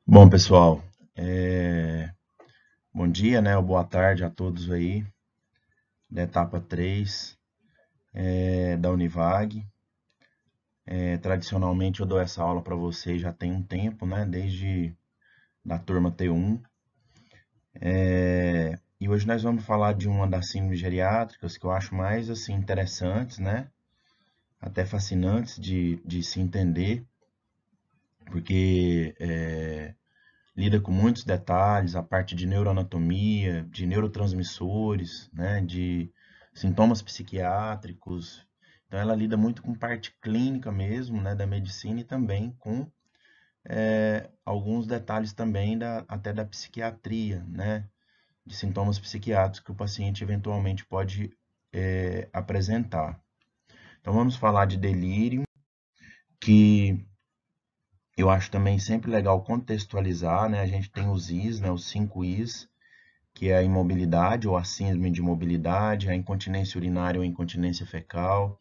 Bom, pessoal, bom dia, né, ou boa tarde a todos aí, da etapa 3 da Univag. Tradicionalmente eu dou essa aula para vocês já tem um tempo, né, desde da turma T1. E hoje nós vamos falar de uma das síndromes geriátricas que eu acho mais assim, interessantes, né, até fascinantes de se entender, porque lida com muitos detalhes, a parte de neuroanatomia, de neurotransmissores, né, de sintomas psiquiátricos. Então, ela lida muito com parte clínica mesmo, né, da medicina e também com alguns detalhes também até da psiquiatria, né, de sintomas psiquiátricos que o paciente eventualmente pode apresentar. Então, vamos falar de delírio, que eu acho também sempre legal contextualizar, né? A gente tem os Is, né, os 5 Is, que é a imobilidade ou a síndrome de imobilidade, a incontinência urinária ou incontinência fecal,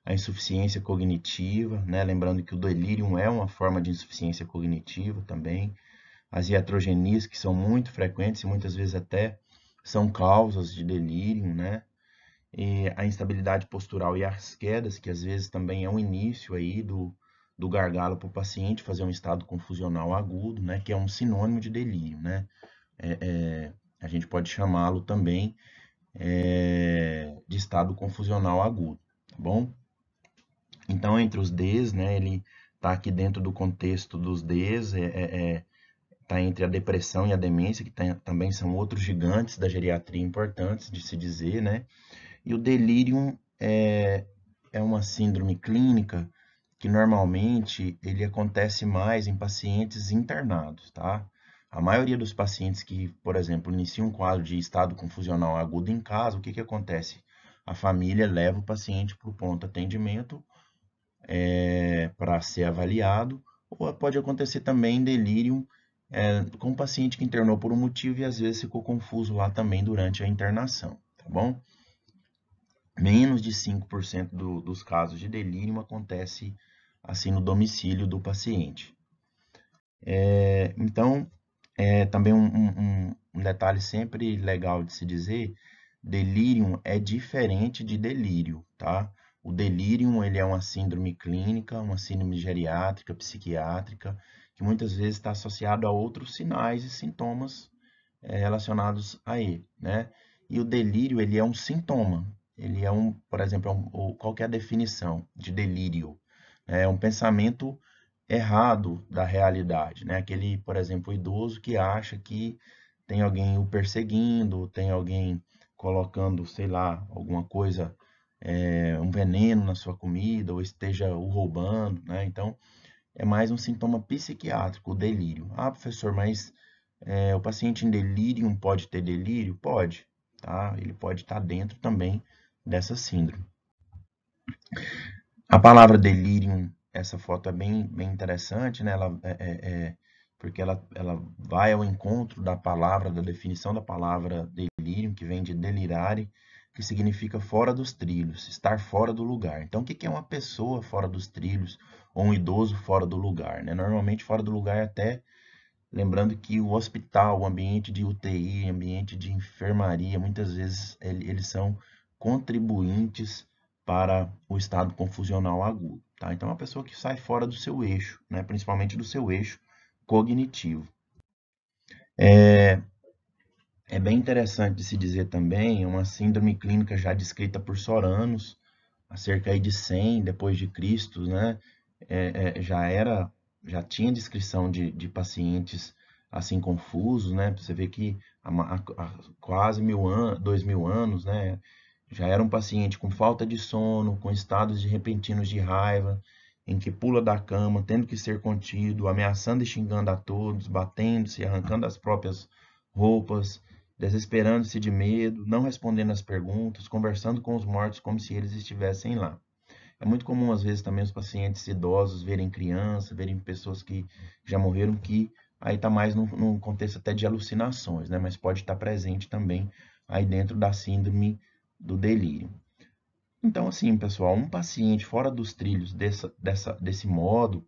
a insuficiência cognitiva, né? Lembrando que o delírio é uma forma de insuficiência cognitiva também, as iatrogenias, que são muito frequentes e muitas vezes até são causas de delírio, né? E a instabilidade postural e as quedas, que às vezes também é um início aí do gargalo para o paciente fazer um estado confusional agudo, né? Que é um sinônimo de delírio, né? A gente pode chamá-lo também de estado confusional agudo, tá bom? Então, entre os Ds, né, ele está aqui dentro do contexto dos Ds, está entre a depressão e a demência, que também são outros gigantes da geriatria importantes de se dizer, né? E o delírio é uma síndrome clínica que normalmente ele acontece mais em pacientes internados, tá? A maioria dos pacientes que, por exemplo, iniciam um quadro de estado confusional agudo em casa, o que que acontece? A família leva o paciente para o pronto atendimento para ser avaliado, ou pode acontecer também delírio com o paciente que internou por um motivo e às vezes ficou confuso lá também durante a internação, tá bom? Menos de 5% dos casos de delírio acontece assim no domicílio do paciente. Então, também um detalhe sempre legal de se dizer, delírio é diferente de delírio, tá? O delírio, ele é uma síndrome clínica, uma síndrome geriátrica, psiquiátrica, que muitas vezes está associado a outros sinais e sintomas relacionados a ele, né? E o delírio, ele é um sintoma. Ele é por exemplo, qual que é a definição de delírio? É um pensamento errado da realidade, né? Aquele, por exemplo, idoso que acha que tem alguém o perseguindo, tem alguém colocando, sei lá, alguma coisa, um veneno na sua comida, ou esteja o roubando, né? Então, é mais um sintoma psiquiátrico, o delírio. Ah, professor, mas o paciente em delírio pode ter delírio? Pode, tá? Ele pode estar dentro também dessa síndrome. A palavra delirium, essa foto é bem interessante, né? Porque ela vai ao encontro da palavra, da definição da palavra delirium, que vem de delirare, que significa fora dos trilhos, estar fora do lugar. Então, o que é uma pessoa fora dos trilhos ou um idoso fora do lugar, né? Normalmente, fora do lugar é até lembrando que o hospital, o ambiente de UTI, ambiente de enfermaria, muitas vezes eles são contribuintes para o estado confusional agudo, tá? Então, é uma pessoa que sai fora do seu eixo, né? Principalmente do seu eixo cognitivo. É bem interessante de se dizer também, uma síndrome clínica já descrita por Soranos, há cerca aí de 100 depois de Cristo, né? Já tinha descrição de pacientes assim confusos, né? Você vê que há quase 1000 anos, 2000 anos, né? Já era um paciente com falta de sono, com estados de repentinos de raiva, em que pula da cama, tendo que ser contido, ameaçando e xingando a todos, batendo-se, arrancando as próprias roupas, desesperando-se de medo, não respondendo às perguntas, conversando com os mortos como se eles estivessem lá. É muito comum, às vezes, também os pacientes idosos verem crianças, verem pessoas que já morreram, que aí está mais num contexto até de alucinações, né? Mas pode estar presente também aí dentro da síndrome do delírio. Então, assim, pessoal, um paciente fora dos trilhos desse modo,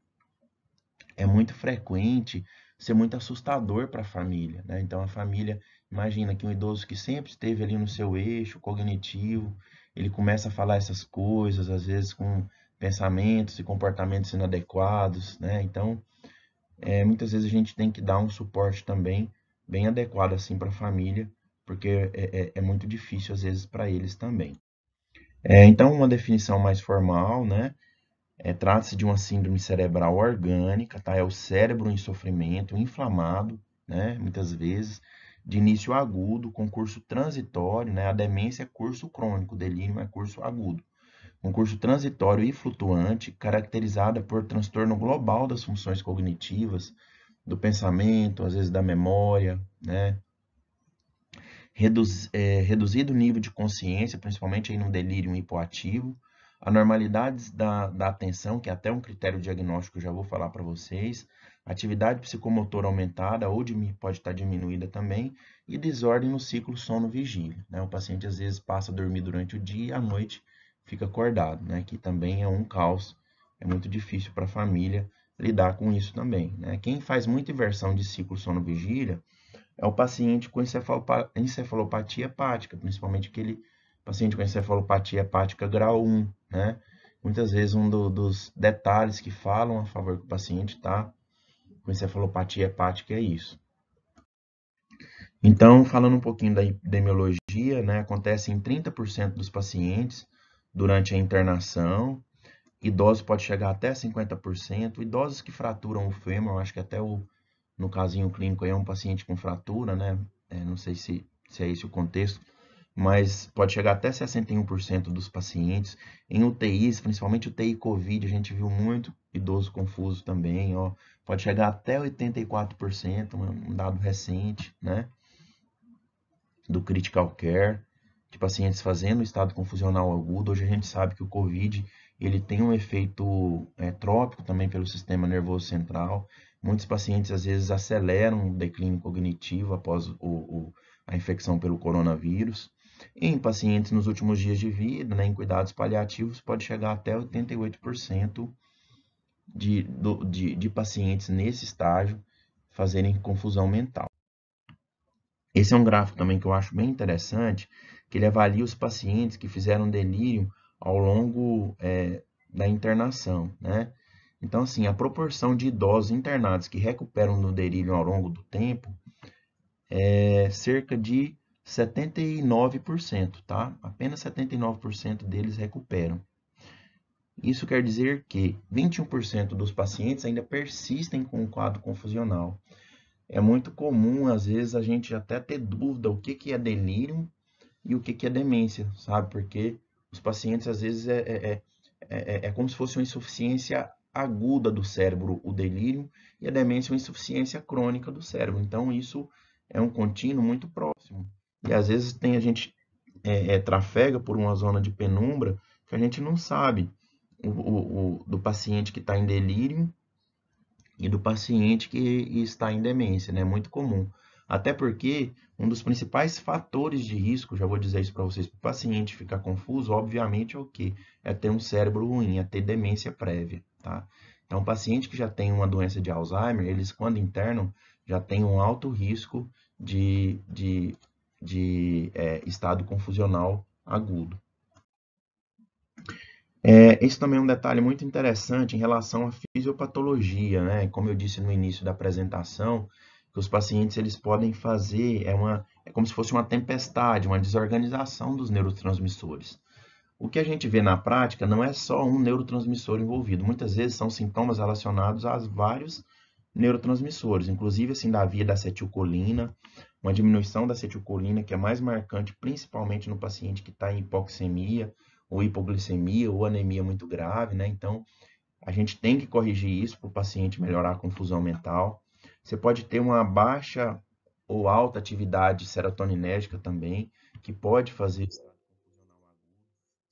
é muito frequente ser muito assustador para a família, né? Então a família imagina que um idoso que sempre esteve ali no seu eixo cognitivo, ele começa a falar essas coisas, às vezes com pensamentos e comportamentos inadequados, né? Então, muitas vezes a gente tem que dar um suporte também bem adequado assim para a família, porque é muito difícil às vezes para eles também. Então, uma definição mais formal, né? Trata-se de uma síndrome cerebral orgânica, tá? É o cérebro em sofrimento, inflamado, né? Muitas vezes, de início agudo, com curso transitório, né? A demência é curso crônico, o delírio é curso agudo. Um curso transitório e flutuante, caracterizada por transtorno global das funções cognitivas, do pensamento, às vezes da memória, né? Reduzido nível de consciência, principalmente aí no delírio hipoativo, anormalidades da atenção, que é até um critério diagnóstico, eu já vou falar para vocês, atividade psicomotora aumentada ou pode estar diminuída também, e desordem no ciclo sono-vigília, né? O paciente às vezes passa a dormir durante o dia e à noite fica acordado, né? Que também é um caos, é muito difícil para a família lidar com isso também, né? Quem faz muita inversão de ciclo sono-vigília é o paciente com encefalopatia hepática, principalmente aquele paciente com encefalopatia hepática grau 1, né? Muitas vezes dos detalhes que falam a favor que o paciente está com encefalopatia hepática é isso. Então, falando um pouquinho da epidemiologia, né, acontece em 30% dos pacientes durante a internação, idosos pode chegar até 50%, idosos que fraturam o fêmur, eu acho que até no casinho clínico aí é um paciente com fratura, né? Não sei se é esse o contexto, mas pode chegar até 61% dos pacientes. Em UTIs, principalmente UTI Covid, a gente viu muito idoso confuso também, ó. Pode chegar até 84%, um dado recente, né? Do critical care, de pacientes fazendo estado confusional agudo. Hoje a gente sabe que o COVID ele tem um efeito trópico também pelo sistema nervoso central. Muitos pacientes às vezes aceleram o declínio cognitivo após a infecção pelo coronavírus. Em pacientes nos últimos dias de vida, né, em cuidados paliativos, pode chegar até 88% de pacientes nesse estágio fazerem confusão mental. Esse é um gráfico também que eu acho bem interessante, que ele avalia os pacientes que fizeram delírio ao longo da internação, né? Então, assim, a proporção de idosos internados que recuperam do delírio ao longo do tempo é cerca de 79%, tá? Apenas 79% deles recuperam. Isso quer dizer que 21% dos pacientes ainda persistem com o quadro confusional. É muito comum, às vezes, a gente até ter dúvida o que é delírio e o que é demência, sabe? Porque os pacientes, às vezes, é como se fosse uma insuficiência aguda do cérebro, o delírio, e a demência é uma insuficiência crônica do cérebro. Então, isso é um contínuo muito próximo. E, às vezes, a gente trafega por uma zona de penumbra que a gente não sabe do paciente que está em delírio e do paciente que está em demência, né? É muito comum. Até porque um dos principais fatores de risco, já vou dizer isso para vocês, para o paciente ficar confuso, obviamente é o quê? É ter um cérebro ruim, é ter demência prévia, tá? Então, o paciente que já tem uma doença de Alzheimer, eles quando internam, já tem um alto risco de estado confusional agudo. Esse também é um detalhe muito interessante em relação à fisiopatologia, né? Como eu disse no início da apresentação, que os pacientes eles podem fazer, é como se fosse uma tempestade, uma desorganização dos neurotransmissores. O que a gente vê na prática não é só um neurotransmissor envolvido, muitas vezes são sintomas relacionados a vários neurotransmissores, inclusive assim da via da acetilcolina, uma diminuição da acetilcolina que é mais marcante principalmente no paciente que está em hipoxemia, ou hipoglicemia, ou anemia muito grave, né? Então, a gente tem que corrigir isso para o paciente melhorar a confusão mental. Você pode ter uma baixa ou alta atividade serotoninérgica também, que pode fazer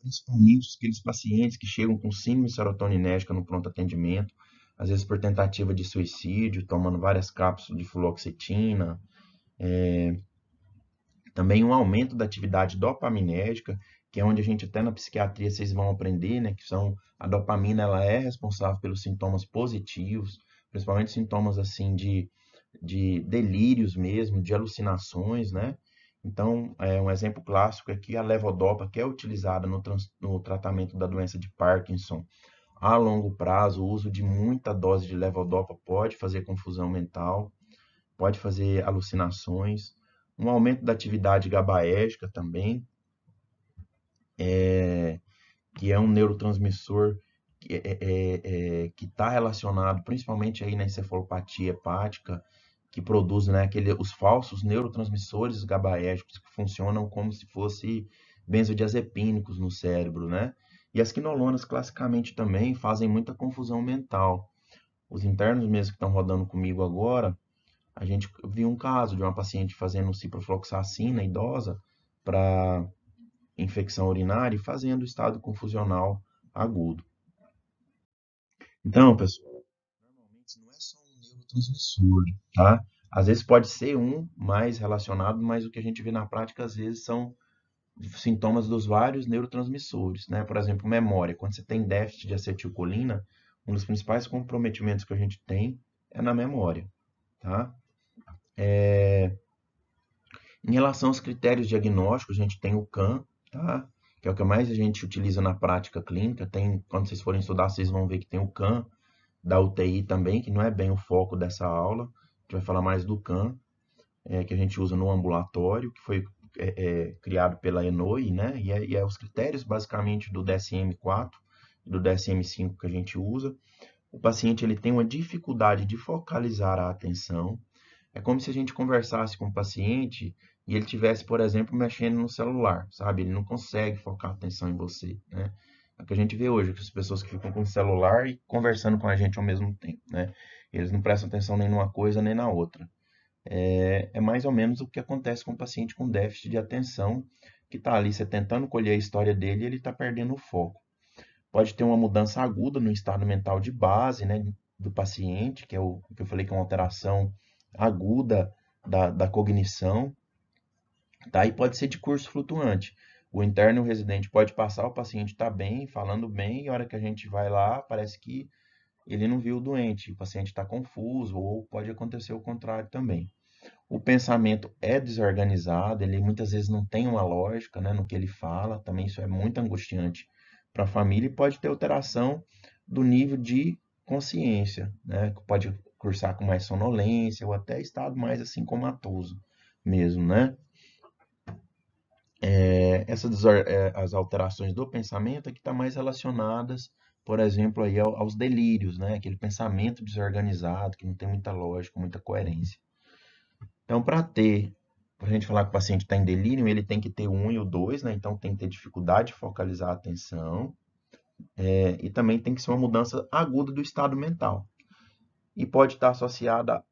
principalmente aqueles pacientes que chegam com síndrome serotoninérgica no pronto atendimento, às vezes por tentativa de suicídio, tomando várias cápsulas de fluoxetina, também um aumento da atividade dopaminérgica, que é onde a gente até na psiquiatria vocês vão aprender, né, que a dopamina ela é responsável pelos sintomas positivos, principalmente sintomas assim de delírios mesmo, de alucinações, né? Então, um exemplo clássico aqui é a levodopa, que é utilizada no tratamento da doença de Parkinson. A longo prazo, o uso de muita dose de levodopa pode fazer confusão mental, pode fazer alucinações. Um aumento da atividade GABAérgica também, que é um neurotransmissor que está relacionado principalmente aí na encefalopatia hepática, que produz, né, os falsos neurotransmissores GABAérgicos que funcionam como se fossem benzodiazepínicos no cérebro, né? E as quinolonas classicamente também fazem muita confusão mental. Os internos mesmo que estão rodando comigo agora, a gente viu um caso de uma paciente fazendo ciprofloxacina idosa para infecção urinária e fazendo estado confusional agudo. Então, pessoal, normalmente não é só um neurotransmissor, tá? Às vezes pode ser um mais relacionado, mas o que a gente vê na prática às vezes são sintomas dos vários neurotransmissores, né? Por exemplo, memória. Quando você tem déficit de acetilcolina, um dos principais comprometimentos que a gente tem é na memória, tá? Em relação aos critérios diagnósticos, a gente tem o CAM, tá? Que é o que mais a gente utiliza na prática clínica. Quando vocês forem estudar, vocês vão ver que tem o CAM da UTI também, que não é bem o foco dessa aula. A gente vai falar mais do CAM, que a gente usa no ambulatório, que foi criado pela ENOI, né? E é os critérios basicamente do DSM-4 e do DSM-5 que a gente usa. O paciente ele tem uma dificuldade de focalizar a atenção. É como se a gente conversasse com o paciente e ele tivesse, por exemplo, mexendo no celular, sabe? Ele não consegue focar a atenção em você, né? É o que a gente vê hoje, que as pessoas que ficam com o celular e conversando com a gente ao mesmo tempo, né? Eles não prestam atenção nem numa coisa nem na outra. É mais ou menos o que acontece com o paciente com déficit de atenção, que está ali, você tentando colher a história dele e ele está perdendo o foco. Pode ter uma mudança aguda no estado mental de base, né, do paciente, que é o que eu falei que é uma alteração aguda da cognição, tá? E pode ser de curso flutuante. O interno e o residente pode passar, o paciente está bem, falando bem, e a hora que a gente vai lá, parece que ele não viu o doente, o paciente está confuso, ou pode acontecer o contrário também. O pensamento é desorganizado, ele muitas vezes não tem uma lógica, né, no que ele fala, também isso é muito angustiante para a família e pode ter alteração do nível de consciência, né, pode cursar com mais sonolência ou até estado mais assim comatoso mesmo, né? As alterações do pensamento é que estão mais relacionadas, por exemplo, aí aos delírios, né? Aquele pensamento desorganizado que não tem muita lógica, muita coerência. Então, para a gente falar que o paciente está em delírio, ele tem que ter o 1 e o 2, né? Então, tem que ter dificuldade de focalizar a atenção, e também tem que ser uma mudança aguda do estado mental. E pode estar associada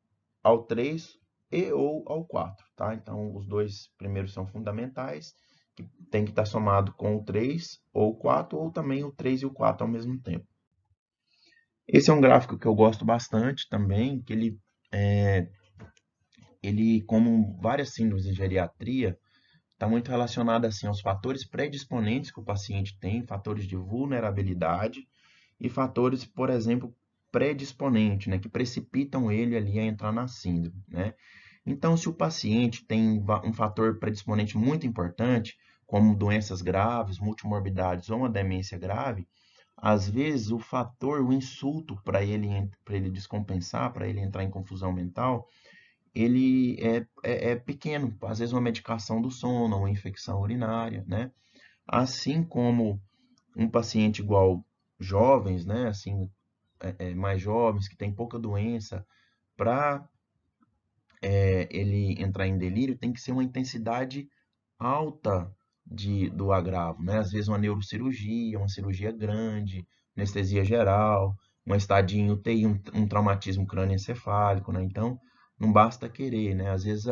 ao 3 e ou ao 4, tá? Então, os dois primeiros são fundamentais, que tem que estar somado com o 3 ou o 4, ou também o 3 e o 4 ao mesmo tempo. Esse é um gráfico que eu gosto bastante também, que ele como várias síndromes de geriatria, está muito relacionado assim aos fatores predisponentes que o paciente tem, fatores de vulnerabilidade e fatores, por exemplo, predisponentes, né, que precipitam ele ali a entrar na síndrome, né? Então, se o paciente tem um fator predisponente muito importante, como doenças graves, multimorbidades ou uma demência grave, às vezes o fator, o insulto para ele descompensar, para ele entrar em confusão mental, ele é pequeno, às vezes uma medicação do sono, uma infecção urinária, né? Assim como um paciente igual jovens, né? Assim, mais jovens, que tem pouca doença, para ele entrar em delírio, tem que ser uma intensidade alta do agravo, né? Às vezes uma neurocirurgia, uma cirurgia grande, anestesia geral, uma estadia em UTI, um traumatismo crânioencefálico, né? Então, não basta querer, né? Às vezes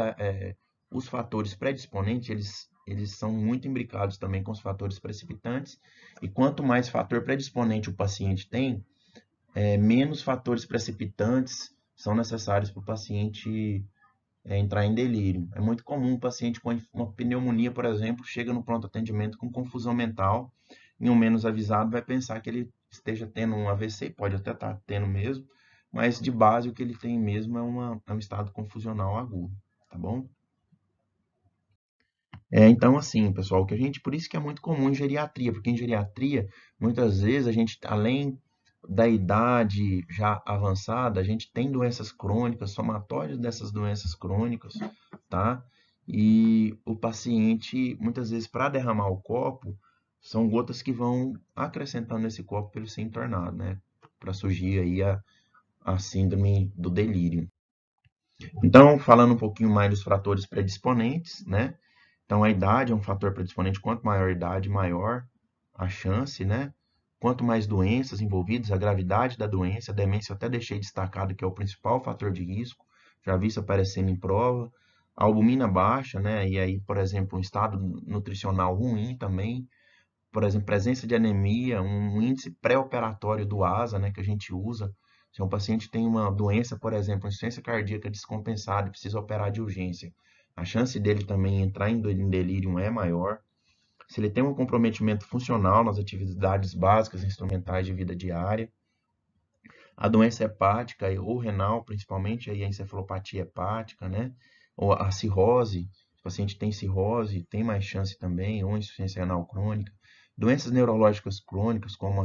os fatores predisponentes, eles são muito imbricados também com os fatores precipitantes, e quanto mais fator predisponente o paciente tem, menos fatores precipitantes são necessários para o paciente entrar em delírio. É muito comum um paciente com uma pneumonia, por exemplo, chega no pronto atendimento com confusão mental e um menos avisado vai pensar que ele esteja tendo um AVC, pode até estar tendo mesmo, mas de base o que ele tem mesmo é um estado confusional agudo, tá bom? Então, assim, pessoal, por isso que é muito comum em geriatria, porque em geriatria, muitas vezes, a gente, além da idade já avançada, a gente tem doenças crônicas, somatórias dessas doenças crônicas, tá? E o paciente, muitas vezes, para derramar o copo, são gotas que vão acrescentando nesse copo para ele ser entornado, né? Para surgir aí a síndrome do delírio. Então, falando um pouquinho mais dos fatores predisponentes, né? Então, a idade é um fator predisponente. Quanto maior a idade, maior a chance, né? Quanto mais doenças envolvidas, a gravidade da doença, a demência eu até deixei destacado que é o principal fator de risco, já vi isso aparecendo em prova. A albumina baixa, né? E aí, por exemplo, um estado nutricional ruim também. Por exemplo, presença de anemia, um índice pré-operatório do ASA, né? Que a gente usa. Se um paciente tem uma doença, por exemplo, insuficiência cardíaca descompensada e precisa operar de urgência, a chance dele também entrar em delírio é maior. Se ele tem um comprometimento funcional nas atividades básicas e instrumentais de vida diária, a doença hepática ou renal, principalmente aí a encefalopatia hepática, né? Ou a cirrose, se o paciente tem cirrose, tem mais chance também, ou insuficiência renal crônica. Doenças neurológicas crônicas, como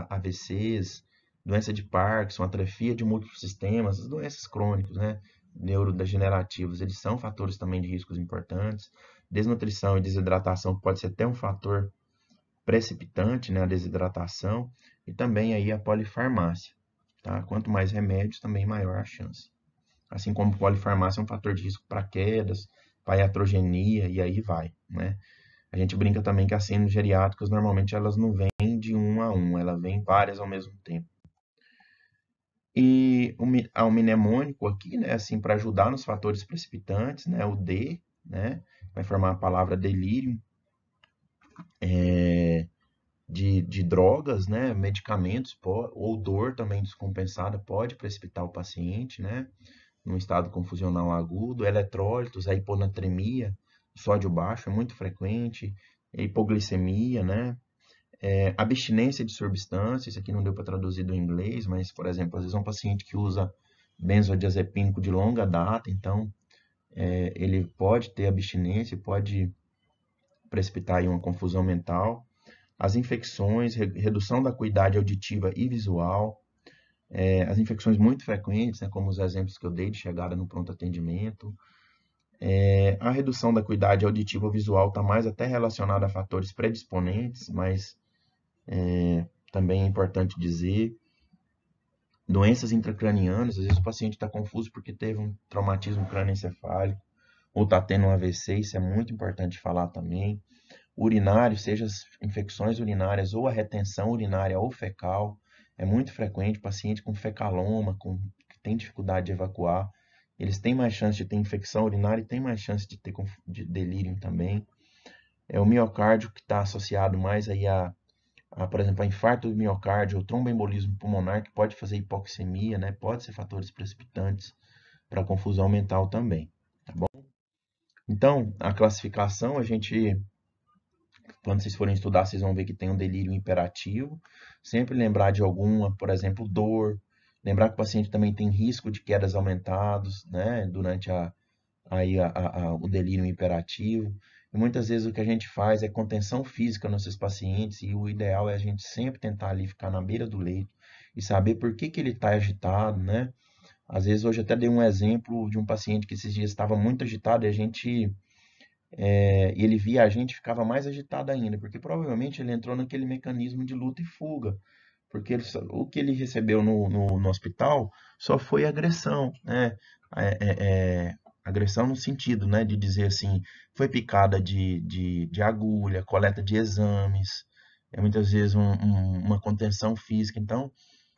AVCs, doença de Parkinson, atrofia de múltiplos sistemas, as doenças crônicas, né? Neurodegenerativas, eles são fatores também de riscos importantes. Desnutrição e desidratação pode ser até um fator precipitante, né? A desidratação, e também aí a polifarmácia. Tá? Quanto mais remédios, também maior a chance. Assim como polifarmácia é um fator de risco para quedas, para iatrogenia e aí vai, né? A gente brinca também que as síndromes geriátricas normalmente elas não vêm de um a um, ela vem várias ao mesmo tempo. E o mnemônico aqui, né, assim, para ajudar nos fatores precipitantes, né, o D, né, vai formar a palavra delírio, de drogas, né, medicamentos, ou dor também descompensada pode precipitar o paciente, né, num estado confusional agudo, eletrólitos, a hiponatremia, sódio baixo é muito frequente, hipoglicemia, né? Abstinência de substâncias, isso aqui não deu para traduzir do inglês, mas, por exemplo, às vezes é um paciente que usa benzodiazepínico de longa data, então ele pode ter abstinência, pode precipitar aí uma confusão mental. As infecções, redução da acuidade auditiva e visual, as infecções muito frequentes, né, como os exemplos que eu dei de chegada no pronto atendimento. A redução da acuidade auditiva ou visual está mais até relacionada a fatores predisponentes, mas também é importante dizer. Doenças intracranianas, às vezes o paciente está confuso porque teve um traumatismo crânioencefálico ou está tendo um AVC, isso é muito importante falar também. Urinário, seja as infecções urinárias ou a retenção urinária ou fecal, é muito frequente, paciente com fecaloma, que tem dificuldade de evacuar, eles têm mais chance de ter infecção urinária e têm mais chance de ter delírio também. É o miocárdio que está associado mais aí por exemplo, a infarto do miocárdio ou tromboembolismo pulmonar, que pode fazer hipoxemia, né? Pode ser fatores precipitantes para confusão mental também, tá bom? Então, a classificação, quando vocês forem estudar, vocês vão ver que tem um delírio imperativo. Sempre lembrar de alguma, por exemplo, dor. Lembrar que o paciente também tem risco de quedas aumentados, né? Durante o delírio imperativo. E muitas vezes o que a gente faz é contenção física nos seus pacientes e o ideal é a gente sempre tentar ali ficar na beira do leito e saber por que que ele está agitado, né? Às vezes hoje até dei um exemplo de um paciente que esses dias estava muito agitado e ele via a gente ficava mais agitado ainda, porque provavelmente ele entrou naquele mecanismo de luta e fuga, porque o que ele recebeu no hospital só foi agressão, né? É, é, agressão no sentido, né, de dizer assim, foi picada de agulha, coleta de exames, muitas vezes uma contenção física. Então,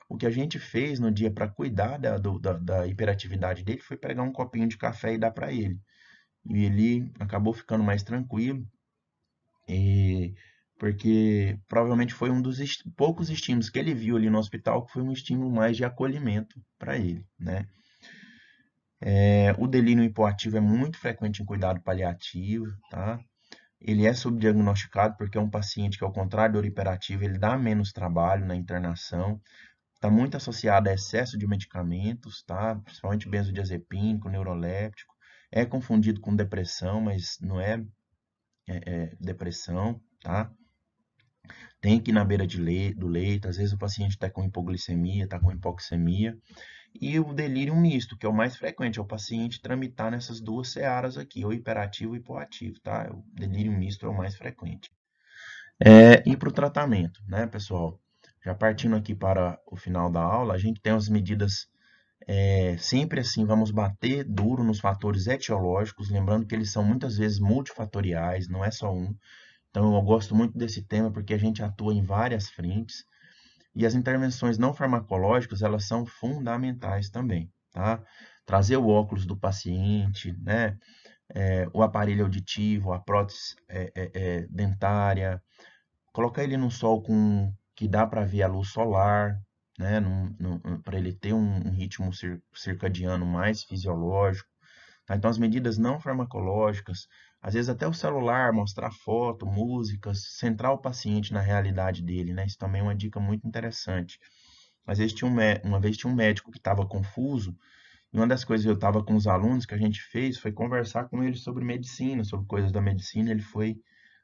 o que a gente fez no dia para cuidar da hiperatividade dele foi pegar um copinho de café e dar para ele. E ele acabou ficando mais tranquilo, e, porque provavelmente foi um dos poucos estímulos que ele viu ali no hospital que foi um estímulo mais de acolhimento para ele, né? O delírio hipoativo é muito frequente em cuidado paliativo, tá? Ele é subdiagnosticado porque é um paciente que, ao contrário do hiperativo, ele dá menos trabalho na internação. está muito associada a excesso de medicamentos, tá? Principalmente benzodiazepínico, neuroléptico. É confundido com depressão, mas não é, depressão, tá? Tem que ir na beira do leito, às vezes o paciente está com hipoglicemia, está com hipoxemia. E o delírio misto, que é o mais frequente, é o paciente tramitar nessas duas searas aqui, ou hiperativo ou hipoativo, tá? O delírio misto é o mais frequente. E para o tratamento, né, pessoal? Já partindo aqui para o final da aula, a gente tem as medidas, sempre assim, vamos bater duro nos fatores etiológicos, lembrando que eles são muitas vezes multifatoriais, não é só um. Então, eu gosto muito desse tema porque a gente atua em várias frentes. E as intervenções não farmacológicas, elas são fundamentais também, tá? Trazer o óculos do paciente, né? O aparelho auditivo, a prótese dentária, colocar ele no sol que dá para ver a luz solar, né? Para ele ter um ritmo circadiano mais fisiológico. Tá? Então, as medidas não farmacológicas, às vezes até o celular, mostrar foto, músicas, centrar o paciente na realidade dele, né? Isso também é uma dica muito interessante. Às vezes uma vez tinha um médico que estava confuso, e uma das coisas que eu estava com os alunos que a gente fez foi conversar com ele sobre medicina, sobre coisas da medicina. Ele foi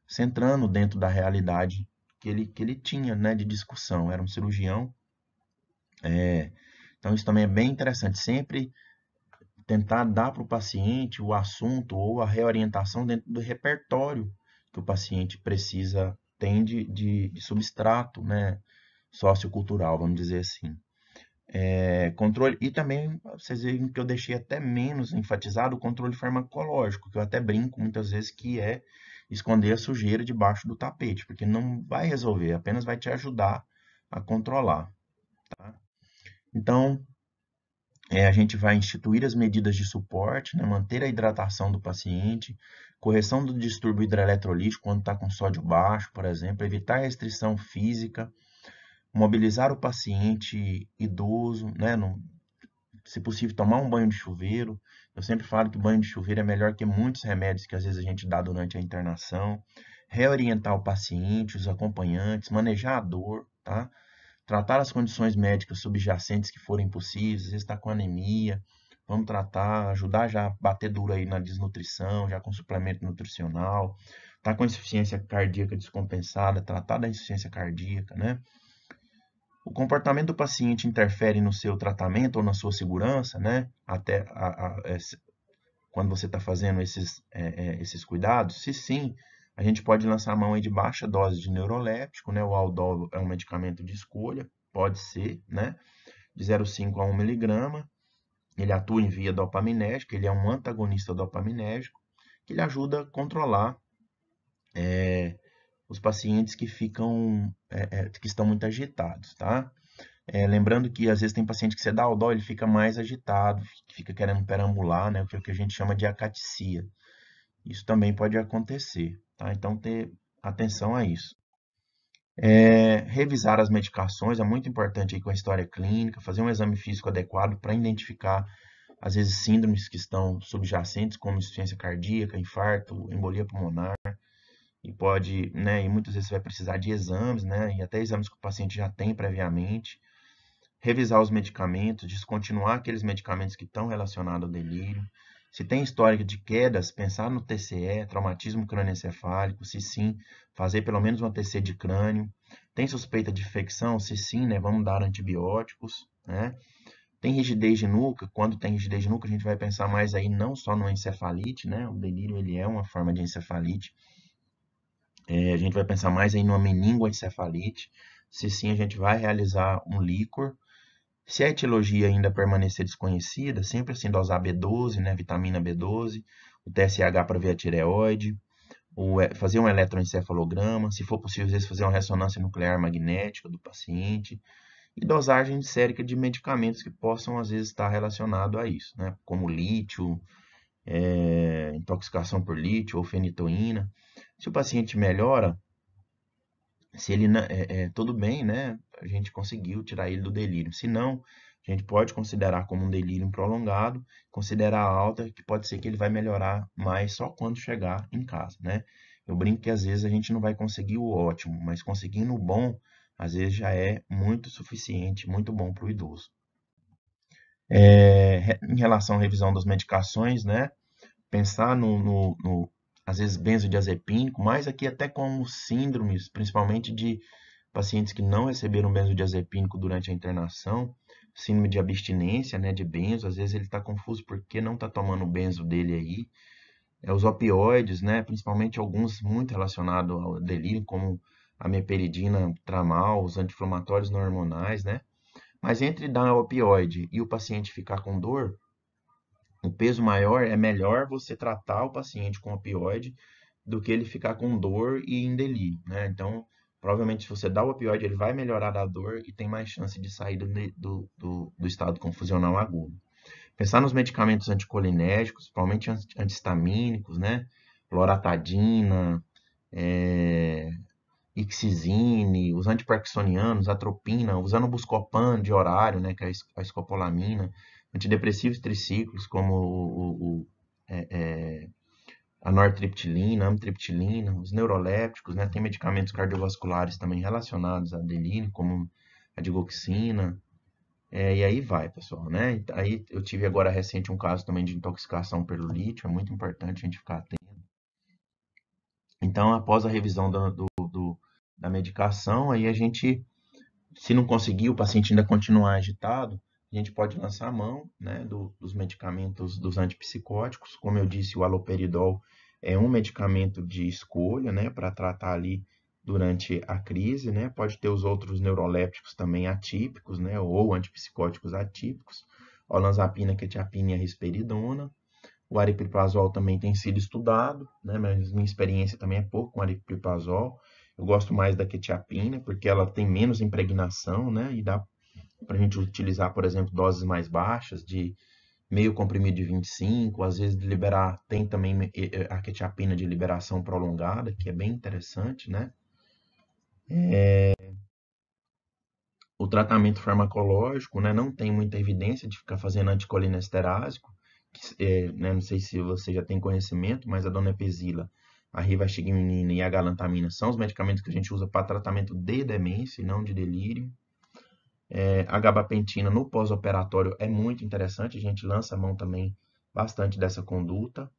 centrando dentro da realidade que ele tinha, né, de discussão. Era um cirurgião. Então, isso também é bem interessante. Sempre tentar dar para o paciente o assunto ou a reorientação dentro do repertório que o paciente precisa, tem de substrato, né, sociocultural, vamos dizer assim. Controle, e também, vocês veem que eu deixei até menos enfatizado o controle farmacológico, que eu até brinco muitas vezes que é esconder a sujeira debaixo do tapete, porque não vai resolver, apenas vai te ajudar a controlar, tá? Então, a gente vai instituir as medidas de suporte, né, manter a hidratação do paciente, correção do distúrbio hidroeletrolítico quando está com sódio baixo, por exemplo, evitar restrição física, mobilizar o paciente idoso, né, se possível, tomar um banho de chuveiro. Eu sempre falo que banho de chuveiro é melhor que muitos remédios que às vezes a gente dá durante a internação. Reorientar o paciente, os acompanhantes, manejar a dor, tá? Tratar as condições médicas subjacentes que forem possíveis, às vezes está com anemia, vamos tratar, ajudar já a bater duro aí na desnutrição, já com suplemento nutricional, está com insuficiência cardíaca descompensada, tratar da insuficiência cardíaca, né? O comportamento do paciente interfere no seu tratamento ou na sua segurança, né? Até quando você está fazendo esses cuidados? Se sim, a gente pode lançar a mão aí de baixa dose de neuroléptico, né? O Aldol é um medicamento de escolha, pode ser, né? De 0,5 a 1 miligrama. Ele atua em via dopaminérgica, ele é um antagonista dopaminérgico, que ele ajuda a controlar os pacientes que que estão muito agitados, tá? Lembrando que às vezes tem paciente que você dá Aldol, ele fica mais agitado, fica querendo perambular, né? O que a gente chama de acatecia. Isso também pode acontecer, tá? Então, ter atenção a isso. Revisar as medicações é muito importante aí com a história clínica, fazer um exame físico adequado para identificar, às vezes, síndromes que estão subjacentes, como insuficiência cardíaca, infarto, embolia pulmonar, e pode, né, e muitas vezes você vai precisar de exames, né, e até exames que o paciente já tem previamente. Revisar os medicamentos, descontinuar aqueles medicamentos que estão relacionados ao delírio. Se tem histórico de quedas, pensar no TCE, traumatismo crânioencefálico, se sim, fazer pelo menos uma TC de crânio. Tem suspeita de infecção? Se sim, né, vamos dar antibióticos, né? Tem rigidez de nuca? Quando tem rigidez de nuca, a gente vai pensar mais aí não só no encefalite, né? O delírio, ele é uma forma de encefalite. A gente vai pensar mais aí numa meningoencefalite. Se sim, a gente vai realizar um líquor. Se a etiologia ainda permanecer desconhecida, sempre assim dosar B12, né, vitamina B12, o TSH para ver a tireoide, fazer um eletroencefalograma, se for possível, às vezes fazer uma ressonância nuclear magnética do paciente, e dosagem sérica de medicamentos que possam, às vezes, estar relacionado a isso, né, como lítio, intoxicação por lítio ou fenitoína. Se o paciente melhora, se ele tudo bem, né? A gente conseguiu tirar ele do delírio. Se não, a gente pode considerar como um delírio prolongado, considerar alta, que pode ser que ele vai melhorar mais só quando chegar em casa, né? Eu brinco que às vezes a gente não vai conseguir o ótimo, mas conseguindo o bom, às vezes já é muito suficiente, muito bom para o idoso. Em relação à revisão das medicações, né? Pensar às vezes, benzodiazepínico, mas aqui até como síndromes, principalmente de pacientes que não receberam benzodiazepínico durante a internação, síndrome de abstinência, né, de benzo, às vezes ele está confuso porque não está tomando o benzo dele aí. Os opioides, né, principalmente alguns muito relacionados ao delírio, como a meperidina, tramal, os anti-inflamatórios não hormonais, né? Mas entre dar opioide e o paciente ficar com dor, o peso maior é melhor você tratar o paciente com opioide do que ele ficar com dor e em delírio, né? Então, provavelmente, se você dá o opioide, ele vai melhorar a dor e tem mais chance de sair do estado confusional agudo. Pensar nos medicamentos anticolinérgicos, principalmente antihistamínicos, né? Loratadina, ixizine, os antiparkinsonianos, atropina, usando o Buscopan de horário, né? Que é a escopolamina, antidepressivos tricíclicos, como a nortriptilina, a amitriptilina, os neurolépticos, né? Tem medicamentos cardiovasculares também relacionados a delírio, como a digoxina, e aí vai, pessoal, né? Aí eu tive agora recente um caso também de intoxicação pelo lítio, é muito importante a gente ficar atento. Então, após a revisão da medicação, aí a gente, se não conseguir, o paciente ainda continuar agitado, a gente pode lançar a mão, né, dos medicamentos dos antipsicóticos. Como eu disse, o haloperidol é um medicamento de escolha, né, para tratar ali durante a crise, né? Pode ter os outros neurolépticos também atípicos, né, ou antipsicóticos atípicos, olanzapina, quetiapina e a risperidona. O aripiprazol também tem sido estudado, né? Mas minha experiência também é pouco com aripiprazol. Eu gosto mais da quetiapina, porque ela tem menos impregnação, né? E dá para a gente utilizar, por exemplo, doses mais baixas, de meio comprimido de 25, às vezes de liberar, tem também a quetiapina de liberação prolongada, que é bem interessante, né? O tratamento farmacológico, né, não tem muita evidência de ficar fazendo anticolinesterásico, né, não sei se você já tem conhecimento, mas a donepezila, a rivastigmina e a galantamina são os medicamentos que a gente usa para tratamento de demência e não de delírio. A gabapentina no pós-operatório é muito interessante, a gente lança a mão também bastante dessa conduta,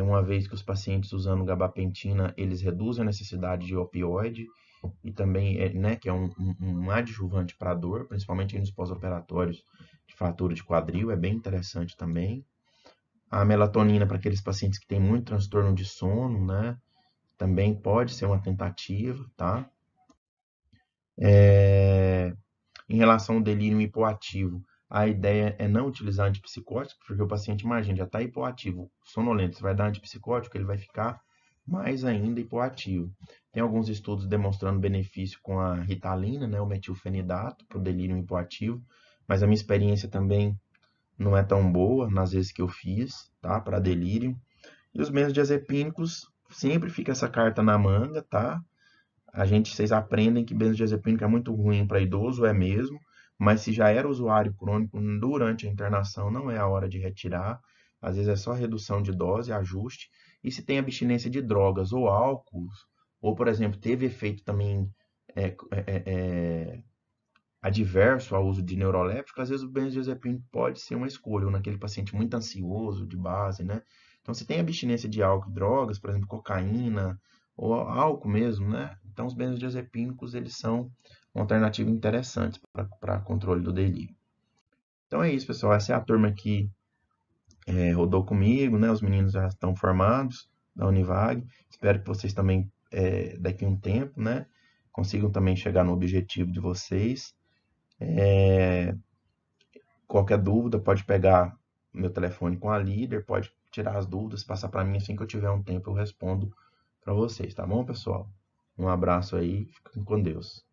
uma vez que os pacientes usando gabapentina, eles reduzem a necessidade de opioide, e também, né, que é um adjuvante para dor, principalmente nos pós-operatórios de fratura de quadril, é bem interessante também. A melatonina para aqueles pacientes que têm muito transtorno de sono, né, também pode ser uma tentativa, tá? Em relação ao delírio hipoativo, a ideia é não utilizar antipsicóticos, porque o paciente, imagina, já está hipoativo, sonolento, você vai dar antipsicótico, ele vai ficar mais ainda hipoativo. Tem alguns estudos demonstrando benefício com a ritalina, né, o metilfenidato, para o delírio hipoativo, mas a minha experiência também não é tão boa nas vezes que eu fiz, tá, para delírio. E os benzodiazepínicos, sempre fica essa carta na manga, tá? Vocês aprendem que benzodiazepínico é muito ruim para idoso, é mesmo, mas se já era usuário crônico durante a internação, não é a hora de retirar. Às vezes é só redução de dose, ajuste. E se tem abstinência de drogas ou álcools, ou, por exemplo, teve efeito também é, é, é, adverso ao uso de neurolépico, às vezes o benzodiazepínico pode ser uma escolha, ou naquele paciente muito ansioso, de base, né? Então, se tem abstinência de álcool e drogas, por exemplo, cocaína, ou álcool mesmo, né? Então, os benzodiazepínicos, eles são uma alternativa interessante para controle do delírio. Então é isso, pessoal. Essa é a turma que rodou comigo, né? Os meninos já estão formados da Univag. Espero que vocês também, daqui a um tempo, né? Consigam também chegar no objetivo de vocês. Qualquer dúvida, pode pegar meu telefone com a líder, pode tirar as dúvidas, passar para mim assim que eu tiver um tempo, eu respondo para vocês, tá bom, pessoal? Um abraço aí, fiquem com Deus.